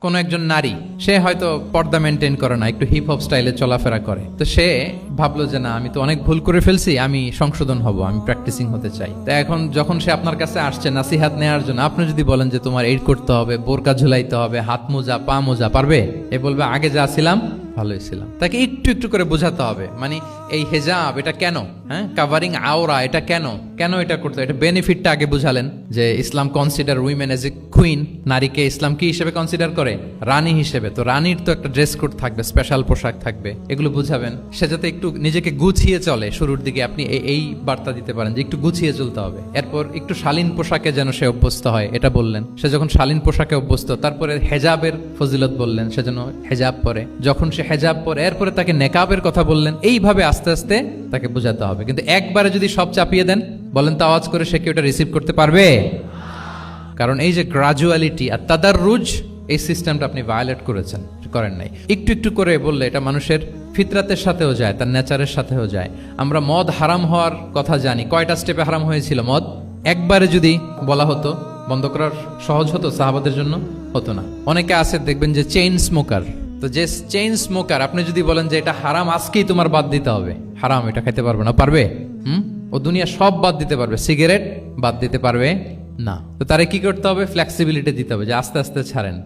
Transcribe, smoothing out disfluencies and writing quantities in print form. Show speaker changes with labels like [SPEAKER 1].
[SPEAKER 1] কোন একজন নারী সে হয়তো পর্দা মেনটেন করে না, একটু হিপ হপ স্টাইলে চলাফেরা করে, তো সে ভাবলো যে না, আমি তো অনেক ভুল করে ফেলছি, আমি সংশোধন হব, আমি প্র্যাকটিসিং হতে চাই। তো এখন যখন সে আপনার কাছে আসছে নাসিহাত নেওয়ার জন্য, আপনি যদি বলেন যে তোমার এইড করতে হবে, বোরকা ঝুলাইতে হবে, হাত মোজা পা মোজা, পারবে? এ বলবে আগে যা ছিলাম ভালোই ছিলাম। তাকে একটু একটু করে বোঝাতে হবে, মানে এই হেজাব এটা কেন, হ্যাঁ, কাভারিং আওরা এটা কেন কেন এটা করতে, এটা বেনিফিটটা আগে বুঝালেন যে Islam consider women as a queen, নারীকে ইসলাম কি হিসেবে কনসিডার করে? রানী হিসেবে। তো রানীর তো একটা ড্রেস কোড থাকবে, স্পেশাল পোশাক থাকবে, এগুলো বুঝাবেন। সে যাতে একটু নিজেকে গুছিয়ে চলে, শুরুর দিকে আপনি এই বার্তা দিতে পারেন যে একটু গুছিয়ে চলতে হবে। এরপর একটু শালীন পোশাকে যেন সে অভ্যস্ত হয়, এটা বললেন। সে যখন শালীন পোশাকে অভ্যস্ত, তারপরে হেজাবের ফজিলত বললেন, সে যেন হেজাব পরে। যখন সে হেজাব পরে, এরপরে তাকে নেকাবের কথা বললেন। এইভাবে আস্তে আস্তে তাকে বোঝাতে হবে। কিন্তু একবারে যদি সব চাপিয়ে দেন, বলেন তো আওয়াজ করে, সে কি ওটা রিসিভ করতে পারবে? কারণ এই যে গ্রাজুয়ালিটি আর তাদাররুজ, এই সিস্টেমটা আপনি ভায়োলেট করেন নাই। একটু একটু করে বললে এটা মানুষের ফিতরাতের সাথেও যায়, তার নেচারের সাথেও যায়। আমরা মদ হারাম হওয়ার কথা জানি, কয়টা স্টেপে হারাম হয়েছিল মদ? একবারে যদি বলা হতো বন্ধ করার সহজ হতো সাহাবাদের জন্য? হতো না। অনেকে আছে দেখবেন যে চেইন স্মোকার, তো যে চেইন স্মোকার, আপনি যদি বলেন যে এটা হারাম, আজকেই তোমার বাদ দিতে হবে, হারাম, এটা খাইতে পারবে না, পারবে? ও দুনিয়া সব বাদ দিতে পারবে, সিগারেট বাদ দিতে পারবে না। তো তারে কি করতে হবে? ফ্লেক্সিবিলিটি দিতে হবে, যে আস্তে আস্তে ছাড়েন।